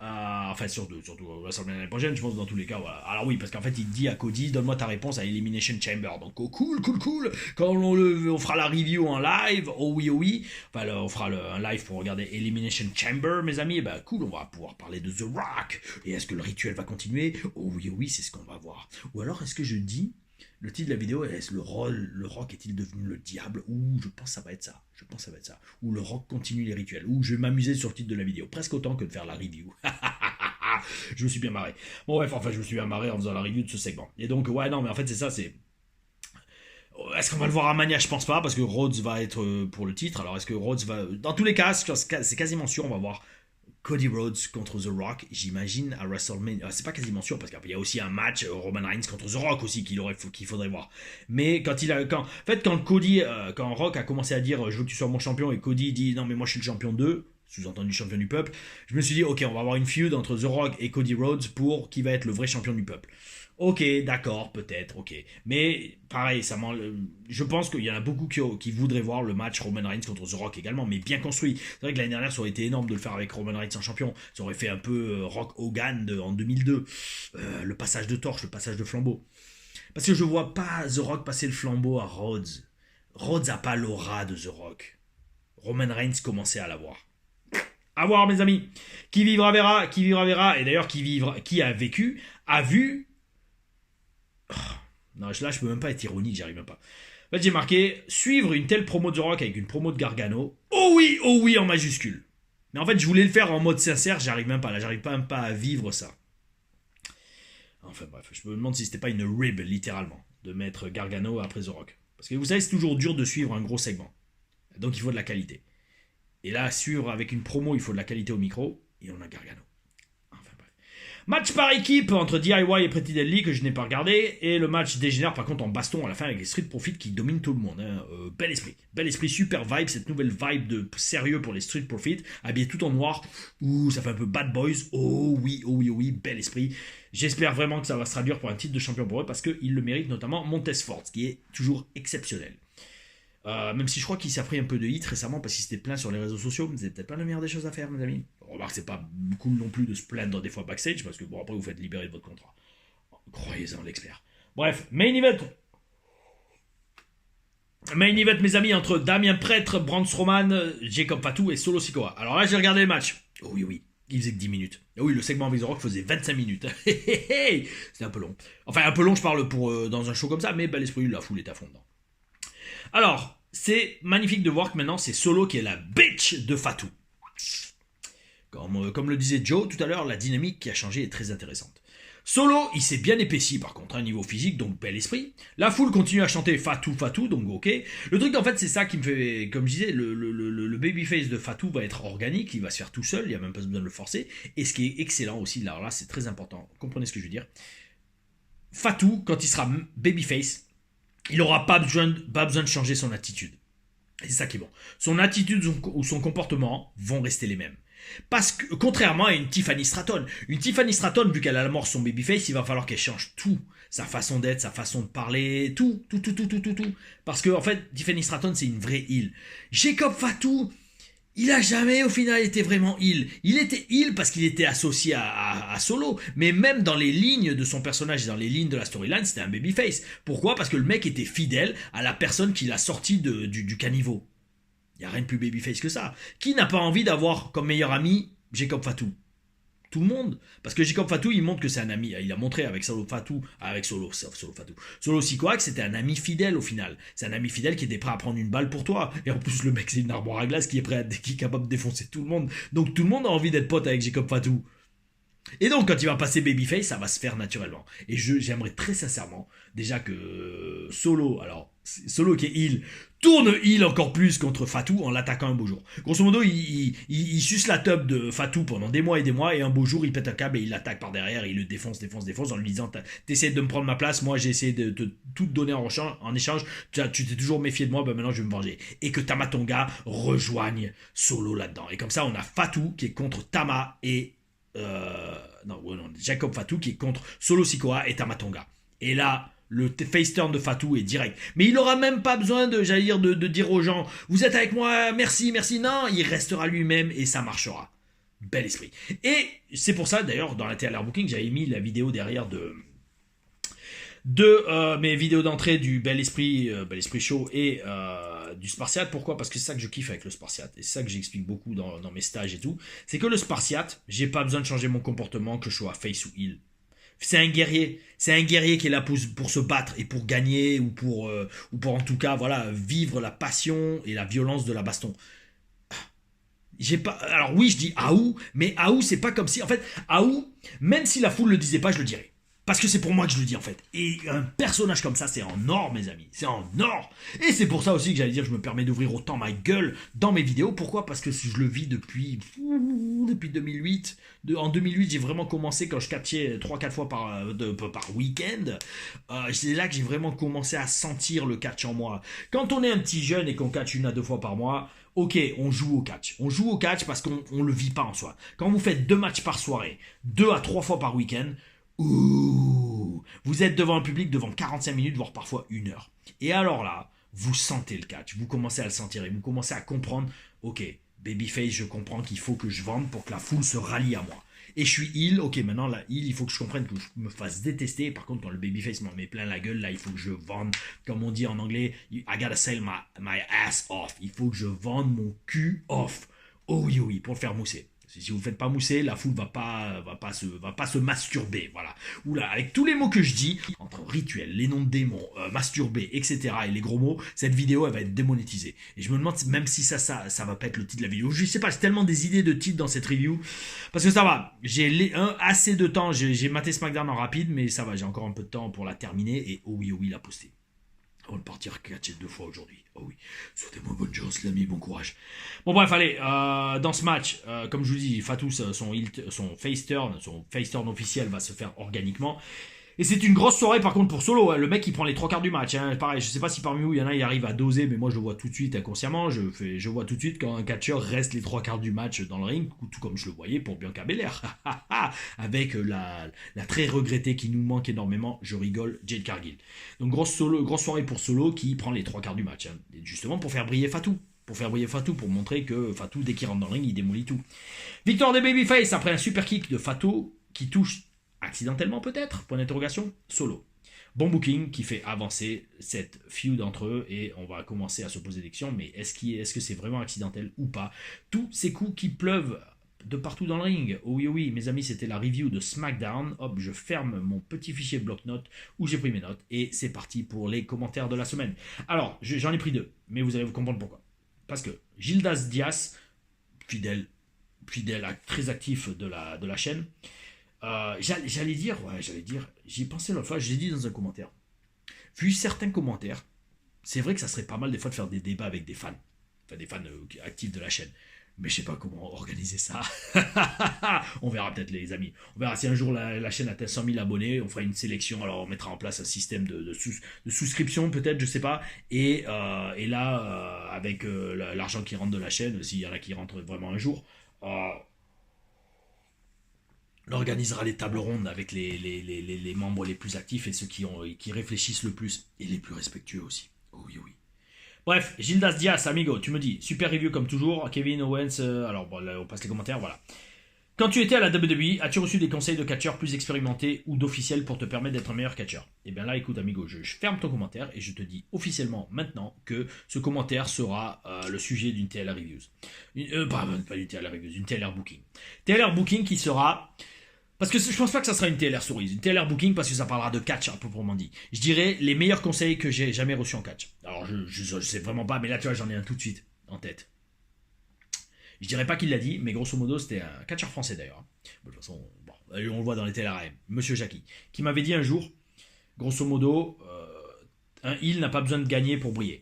Speaker 2: Enfin, surtout WrestleMania l'année prochaine, je pense, dans tous les cas. Voilà. Alors oui, parce qu'en fait, il dit à Cody, donne-moi ta réponse à Elimination Chamber. Donc, oh, cool. Quand on fera la review en live, oh oui. Enfin, on fera un live pour regarder Elimination Chamber, mes amis. Et ben, cool, on va pouvoir parler de The Rock. Et est-ce que le rituel va continuer? Oh oui, c'est ce qu'on va voir. Ou alors, est-ce que je dis Le titre de la vidéo est le Rock est-il devenu le diable? Ou je pense que ça va être ça. Ou le Rock continue les rituels. Ou je vais m'amuser sur le titre de la vidéo. Presque autant que de faire la review. Je me suis bien marré. Bon bref, enfin je me suis bien marré en faisant la review de ce segment. Et donc ouais non mais en fait c'est ça, c'est... Est-ce qu'on va le voir à Mania? Je pense pas, parce que Rhodes va être pour le titre. Alors est-ce que Rhodes va... Dans tous les cas, c'est quasiment sûr, on va voir Cody Rhodes contre The Rock, j'imagine, à WrestleMania. C'est pas quasiment sûr, parce qu'il y a aussi un match Roman Reigns contre The Rock aussi qu'il faudrait voir. Mais quand quand Rock a commencé à dire je veux que tu sois mon champion, et Cody dit non mais moi je suis le champion 2, sous-entendu champion du peuple, je me suis dit ok, on va avoir une feud entre The Rock et Cody Rhodes pour qui va être le vrai champion du peuple. Ok, d'accord, peut-être, ok. Mais pareil, je pense qu'il y en a beaucoup qui voudraient voir le match Roman Reigns contre The Rock également, mais bien construit. C'est vrai que l'année dernière, ça aurait été énorme de le faire avec Roman Reigns en champion. Ça aurait fait un peu Rock Hogan en 2002. Le passage de torche, le passage de flambeau. Parce que je vois pas The Rock passer le flambeau à Rhodes. Rhodes a pas l'aura de The Rock. Roman Reigns commençait à l'avoir. À voir, mes amis. Qui vivra verra, qui vivra verra. Et d'ailleurs, qui a vécu, a vu... Non, là, je peux même pas être ironique, j'y arrive même pas. En fait, j'ai marqué suivre une telle promo de The Rock avec une promo de Gargano. Oh oui, en majuscule. Mais en fait, je voulais le faire en mode sincère, j'arrive même pas là, j'arrive même pas à vivre ça. Enfin bref, je me demande si c'était pas une rib, littéralement, de mettre Gargano après The Rock. Parce que vous savez, c'est toujours dur de suivre un gros segment. Donc il faut de la qualité. Et là, suivre avec une promo, il faut de la qualité au micro, et on a Gargano. Match par équipe entre DIY et Pretty Deadly que je n'ai pas regardé. Et le match dégénère par contre en baston à la fin avec les Street Profits qui dominent tout le monde. Hein. Bel esprit, super vibe. Cette nouvelle vibe de sérieux pour les Street Profits. Habillés tout en noir. Ouh, ça fait un peu Bad Boys. Oh oui, bel esprit. J'espère vraiment que ça va se traduire pour un titre de champion pour eux parce qu'ils le méritent, notamment Montez-Ford, qui est toujours exceptionnel. Même si je crois qu'il s'est pris un peu de hit récemment parce qu'il s'était plaint sur les réseaux sociaux, mais c'est peut-être pas la meilleure des choses à faire, mes amis. Remarque, c'est pas cool non plus de se plaindre des fois backstage parce que bon, après vous faites libérer de votre contrat. Croyez-en, l'expert. Bref, main event. Main event, mes amis, entre Damien Prêtre, Braun Strowman, Jacob Fatu et Solo Sikoa. Alors là, j'ai regardé le match. Oh oui, il faisait que 10 minutes. Et oui, le segment avec The Rock faisait 25 minutes. C'était un peu long. Enfin, un peu long, je parle pour dans un show comme ça, mais bel esprit, la foule est à fond dedans. Alors, c'est magnifique de voir que maintenant, c'est Solo qui est la bitch de Fatu. Comme le disait Joe tout à l'heure, la dynamique qui a changé est très intéressante. Solo, il s'est bien épaissi par contre, à un niveau physique, donc bel esprit. La foule continue à chanter Fatu, donc ok. Le truc en fait, c'est ça qui me fait, comme je disais, le babyface de Fatu va être organique, il va se faire tout seul, il n'y a même pas besoin de le forcer. Et ce qui est excellent aussi, alors là c'est très important, comprenez ce que je veux dire. Fatu, quand il sera babyface, il n'aura pas besoin de changer son attitude. Et c'est ça qui est bon. Son attitude ou son comportement vont rester les mêmes. Parce que, contrairement à une Tiffany Stratton, vu qu'elle a la mort son babyface, il va falloir qu'elle change tout. Sa façon d'être, sa façon de parler, tout. Parce que, en fait, Tiffany Stratton, c'est une vraie heel. Jacob Fatu, il a jamais au final été vraiment heel. Il était heel parce qu'il était associé à Solo, mais même dans les lignes de son personnage et dans les lignes de la storyline, c'était un babyface. Pourquoi? Parce que le mec était fidèle à la personne qui l'a sorti du caniveau. Il n'y a rien de plus babyface que ça. Qui n'a pas envie d'avoir comme meilleur ami Jacob Fatu? Tout le monde. Parce que Jacob Fatu, il montre que c'est un ami. Il a montré avec Solo Sikoa que c'était un ami fidèle au final. C'est un ami fidèle qui était prêt à prendre une balle pour toi. Et en plus, le mec, c'est une armoire à glace qui est capable de défoncer tout le monde. Donc tout le monde a envie d'être pote avec Jacob Fatu. Et donc, quand il va passer babyface, ça va se faire naturellement. Et j'aimerais très sincèrement, déjà que Solo qui est heel, tourne heel encore plus contre Fatu en l'attaquant un beau jour. Grosso modo, il suce la teub de Fatu pendant des mois, et un beau jour, il pète un câble et il l'attaque par derrière, et il le défonce en lui disant t'essaies de me prendre ma place, moi j'ai essayé de tout te donner en échange, tu t'es toujours méfié de moi, maintenant je vais me venger. Et que Tama Tonga rejoigne Solo là-dedans. Et comme ça, on a Fatu qui est contre Tama et... Jacob Fatu qui est contre Solo Sikoa et Tama Tonga. Et là, le face turn de Fatu est direct. Mais il aura même pas besoin de dire aux gens vous êtes avec moi, merci. Non, il restera lui-même et ça marchera. Bel esprit. Et c'est pour ça d'ailleurs dans la TLR Booking, j'avais mis la vidéo derrière de mes vidéos d'entrée du Bel Esprit Show et du Spartiate. Pourquoi? Parce que c'est ça que je kiffe avec le Spartiate, et c'est ça que j'explique beaucoup dans mes stages et tout, c'est que le Spartiate, j'ai pas besoin de changer mon comportement, que je sois face ou heel. C'est un guerrier. C'est un guerrier qui est là pour se battre et pour gagner ou pour en tout cas voilà vivre la passion et la violence de la baston. J'ai pas. Alors oui, je dis Aou, mais Aou, c'est pas comme si. En fait, Aou, même si la foule le disait pas, je le dirais. Parce que c'est pour moi que je le dis en fait. Et un personnage comme ça, c'est en or, mes amis. C'est en or. Et c'est pour ça aussi que j'allais dire, je me permets d'ouvrir autant ma gueule dans mes vidéos. Pourquoi? Parce que je le vis depuis 2008. En 2008, j'ai vraiment commencé quand je catchais 3-4 fois par week-end. C'est là que j'ai vraiment commencé à sentir le catch en moi. Quand on est un petit jeune et qu'on catch 1 à 2 fois par mois, ok, on joue au catch. On joue au catch parce qu'on le vit pas en soi. Quand vous faites 2 matchs par soirée, 2 à 3 fois par week-end, ouh, vous êtes devant un public devant 45 minutes, voire parfois 1 heure. Et alors là, vous sentez le catch, vous commencez à le sentir et vous commencez à comprendre, ok, Babyface, je comprends qu'il faut que je vende pour que la foule se rallie à moi. Et je suis heel, ok, maintenant la heel, il faut que je comprenne que je me fasse détester. Par contre, quand le Babyface m'en met plein la gueule, là, il faut que je vende, comme on dit en anglais, I gotta sell my ass off. Il faut que je vende mon cul off. Oh oui, oui, pour le faire mousser. Si vous ne faites pas mousser, la foule va pas se masturber, voilà. Oula, avec tous les mots que je dis, entre rituel, les noms de démons, masturber, etc. et les gros mots, cette vidéo, elle va être démonétisée. Et je me demande même si ça va pas être le titre de la vidéo. Je sais pas, j'ai tellement des idées de titres dans cette review. Parce que ça va, j'ai assez de temps, j'ai maté SmackDown en rapide, mais ça va, j'ai encore un peu de temps pour la terminer. Et oh oui, la poster. On va partir catcher 2 fois aujourd'hui. Oh oui. Souhaitez-moi bonne chance, l'ami, bon courage. Bon, bref, allez. Dans ce match, comme je vous dis, Fatou, son face turn officiel va se faire organiquement. Et c'est une grosse soirée par contre pour Solo, hein. Le mec il prend les 3 quarts du match, hein. Pareil, je sais pas si parmi vous il y en a, il arrive à doser, mais moi je le vois tout de suite inconsciemment, je vois tout de suite quand un catcheur reste les 3 quarts du match dans le ring, tout comme je le voyais pour Bianca Belair, avec la très regrettée qui nous manque énormément, je rigole, Jade Cargill. Donc grosse soirée pour Solo qui prend les 3 quarts du match, hein. Justement pour faire briller Fatou. Pour montrer que Fatou, dès qu'il rentre dans le ring, il démolit tout. Victoire des Babyface après un super kick de Fatou qui touche accidentellement peut-être, point d'interrogation, Solo. Bon booking qui fait avancer cette feud entre eux et on va commencer à se poser des questions, mais est-ce que c'est vraiment accidentel ou pas? Tous ces coups qui pleuvent de partout dans le ring. Oh oui, mes amis, c'était la review de SmackDown. Hop, je ferme mon petit fichier bloc-notes où j'ai pris mes notes et c'est parti pour les commentaires de la semaine. Alors, j'en ai pris 2, mais vous allez vous comprendre pourquoi. Parce que Gildas Diaz, fidèle, très actif de la chaîne, j'allais dire, j'y ai pensé l'autre fois, j'ai dit dans un commentaire. Vu certains commentaires, c'est vrai que ça serait pas mal des fois de faire des débats avec des fans. Enfin, des fans actifs de la chaîne. Mais je sais pas comment organiser ça. On verra peut-être les amis. On verra si un jour la chaîne atteint 100 000 abonnés, on fera une sélection, alors on mettra en place un système de souscription peut-être, je sais pas. Et là, avec l'argent qui rentre de la chaîne, s'il y en a qui rentrent vraiment un jour, on organisera les tables rondes avec les membres les plus actifs et ceux qui réfléchissent le plus et les plus respectueux aussi. Oh oui. Bref, Gildas Diaz, amigo, tu me dis, super review comme toujours, Kevin Owens, alors bon, là, on passe les commentaires, voilà. Quand tu étais à la WWE, as-tu reçu des conseils de catcheurs plus expérimentés ou d'officiels pour te permettre d'être un meilleur catcheur? Eh bien là, écoute, amigo, je ferme ton commentaire et je te dis officiellement maintenant que ce commentaire sera le sujet d'une TLR Reviews. Pas d'une TLR Reviews, d'une TLR Booking. TLR Booking qui sera... Parce que je pense pas que ça sera une TLR Stories, une TLR Booking parce que ça parlera de catch, à proprement dit. Je dirais les meilleurs conseils que j'ai jamais reçus en catch. Alors je sais vraiment pas, mais là tu vois j'en ai un tout de suite en tête. Je dirais pas qu'il l'a dit, mais grosso modo c'était un catcheur français d'ailleurs. De toute façon, bon, on le voit dans les TLRM, Monsieur Jackie, qui m'avait dit un jour, grosso modo, un heel n'a pas besoin de gagner pour briller.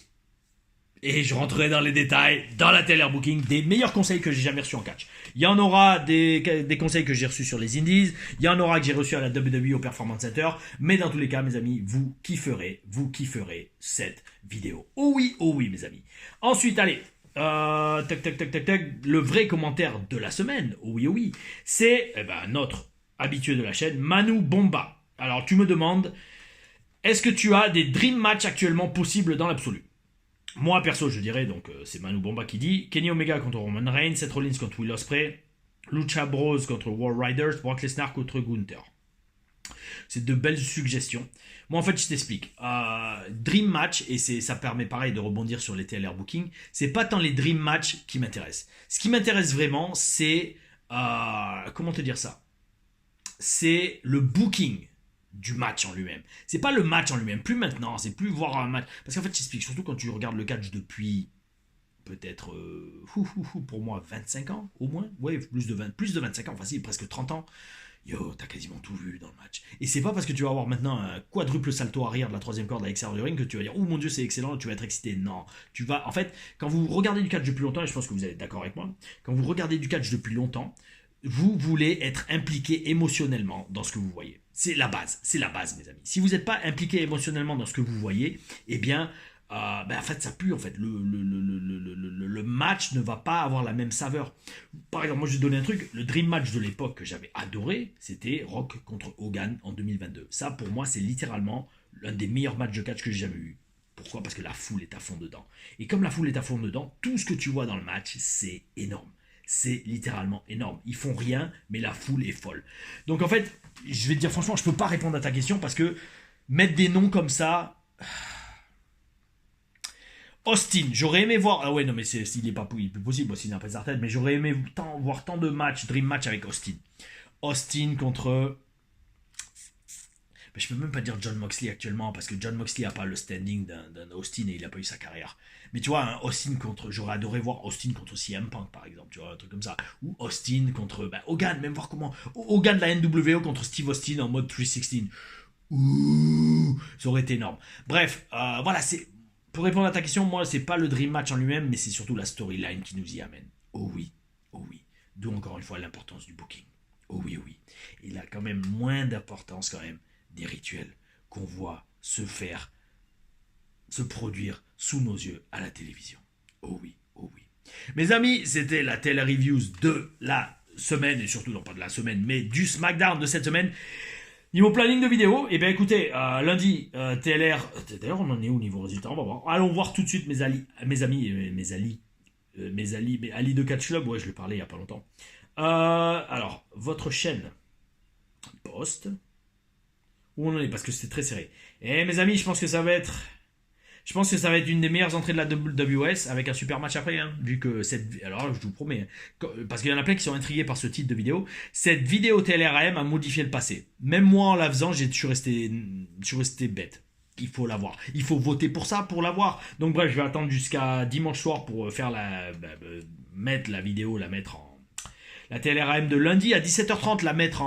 Speaker 2: Et je rentrerai dans les détails, dans la TLR Booking, des meilleurs conseils que j'ai jamais reçus en catch. Il y en aura des conseils que j'ai reçus sur les Indies, il y en aura que j'ai reçus à la WWE au Performance Center, mais dans tous les cas, mes amis, vous kifferez cette vidéo. Oh oui, mes amis. Ensuite, allez, le vrai commentaire de la semaine, oh oui, c'est notre habitué de la chaîne, Manu Bomba. Alors, tu me demandes, est-ce que tu as des dream matchs actuellement possibles dans l'absolu? Moi, perso, je dirais, donc c'est Manu Bomba qui dit Kenny Omega contre Roman Reigns, Seth Rollins contre Will Ospreay, Lucha Bros contre War Riders, Brock Lesnar contre Gunther. C'est de belles suggestions. Moi, en fait, je t'explique. Dream Match, et ça permet pareil de rebondir sur les TLR Booking, c'est pas tant les Dream Match qui m'intéressent. Ce qui m'intéresse vraiment, c'est... comment te dire ça? c'est le booking du match en lui-même. C'est pas le match en lui-même, plus maintenant, c'est plus voir un match. Parce qu'en fait, j'explique, surtout quand tu regardes le catch depuis peut-être, pour moi, 25 ans au moins. Ouais, plus de 25 ans, facile, presque 30 ans. Yo, t'as quasiment tout vu dans le match. Et c'est pas parce que tu vas avoir maintenant un quadruple salto arrière de la troisième corde à l'extérieur du ring que tu vas dire, oh mon dieu, c'est excellent, tu vas être excité. Non. Tu vas, en fait, quand vous regardez du catch depuis longtemps, et je pense que vous êtes d'accord avec moi, quand vous regardez du catch depuis longtemps, vous voulez être impliqué émotionnellement dans ce que vous voyez. C'est la base, mes amis. Si vous n'êtes pas impliqué émotionnellement dans ce que vous voyez, eh bien, en fait, ça pue, en fait. Le match ne va pas avoir la même saveur. Par exemple, moi, je vais te donner un truc. Le Dream Match de l'époque que j'avais adoré, c'était Rock contre Hogan en 2022. Ça, pour moi, c'est littéralement l'un des meilleurs matchs de catch que j'ai jamais eu. Pourquoi? Parce que la foule est à fond dedans. Et comme la foule est à fond dedans, tout ce que tu vois dans le match, c'est énorme. C'est littéralement énorme. Ils font rien, mais la foule est folle. Donc en fait, je vais te dire franchement, je peux pas répondre à ta question parce que mettre des noms comme ça. Austin, j'aurais aimé voir. Ah ouais, non, mais il est pas plus possible, Austin n'a pas sa tête, mais j'aurais aimé voir tant de matchs, Dream Match avec Austin. Austin contre. Mais je peux même pas dire John Moxley actuellement parce que John Moxley a pas le standing d'un Austin et il a pas eu sa carrière. Mais tu vois, un Austin contre. J'aurais adoré voir Austin contre CM Punk par exemple, tu vois, un truc comme ça. Ou Austin contre Hogan, même voir comment. Hogan de la NWO contre Steve Austin en mode 316. Ouh, ça aurait été énorme. Bref, voilà, c'est. Pour répondre à ta question, moi, c'est pas le Dream Match en lui-même, mais c'est surtout la storyline qui nous y amène. Oh oui, oh oui. D'où encore une fois l'importance du booking. Oh oui, oh oui. Il a quand même moins d'importance quand même des rituels qu'on voit se faire, se produire sous nos yeux à la télévision. Oh oui, oh oui. Mes amis, c'était la télé reviews de la semaine, et surtout non pas de la semaine, mais du SmackDown de cette semaine. Niveau planning de vidéo, eh bien écoutez, lundi, TLR, d'ailleurs on en est où niveau résultat, on va voir. Allons voir tout de suite mes amis de Catch Club, ouais je lui parlais il y a pas longtemps. Alors, votre chaîne poste, où on en est, parce que c'est très serré. Et mes amis, je pense que ça va être une des meilleures entrées de la WS avec un super match après, hein, vu que alors je vous promets, hein, parce qu'il y en a plein qui sont intrigués par ce titre de vidéo, cette vidéo TLRAM a modifié le passé. Même moi en la faisant, je suis resté bête. Il faut l'avoir. Il faut voter pour ça, pour l'avoir. Donc bref, je vais attendre jusqu'à dimanche soir pour faire mettre la vidéo, la mettre en la TLRAM de lundi à 17h30, la mettre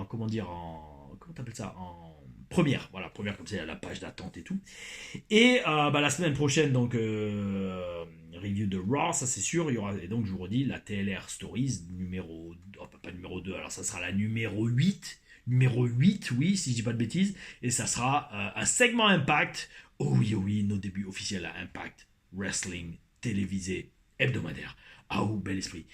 Speaker 2: comment t'appelles ça, en première, voilà, première comme ça, il y a la page d'attente et tout. Et la semaine prochaine, donc, review de Raw, ça c'est sûr, il y aura, et donc je vous redis, la TLR Stories, pas numéro 2, alors ça sera la numéro 8, oui, si je dis pas de bêtises, et ça sera un segment Impact, oh oui, nos débuts officiels à Impact, Wrestling, télévisé, hebdomadaire. Ah oh, bel esprit.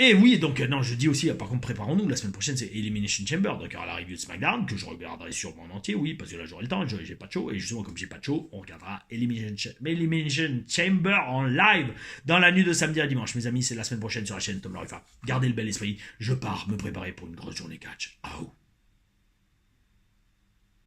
Speaker 2: Et oui, donc, non, je dis aussi, par contre, préparons-nous, la semaine prochaine, c'est Elimination Chamber, donc il y aura la review de SmackDown, que je regarderai sûrement en entier, oui, parce que là, j'aurai le temps, j'ai pas de show, et justement, comme j'ai pas de show, on regardera Elimination Chamber en live, dans la nuit de samedi à dimanche. Mes amis, c'est la semaine prochaine sur la chaîne Tom Larifa. Gardez le bel esprit, je pars me préparer pour une grosse journée catch. Ah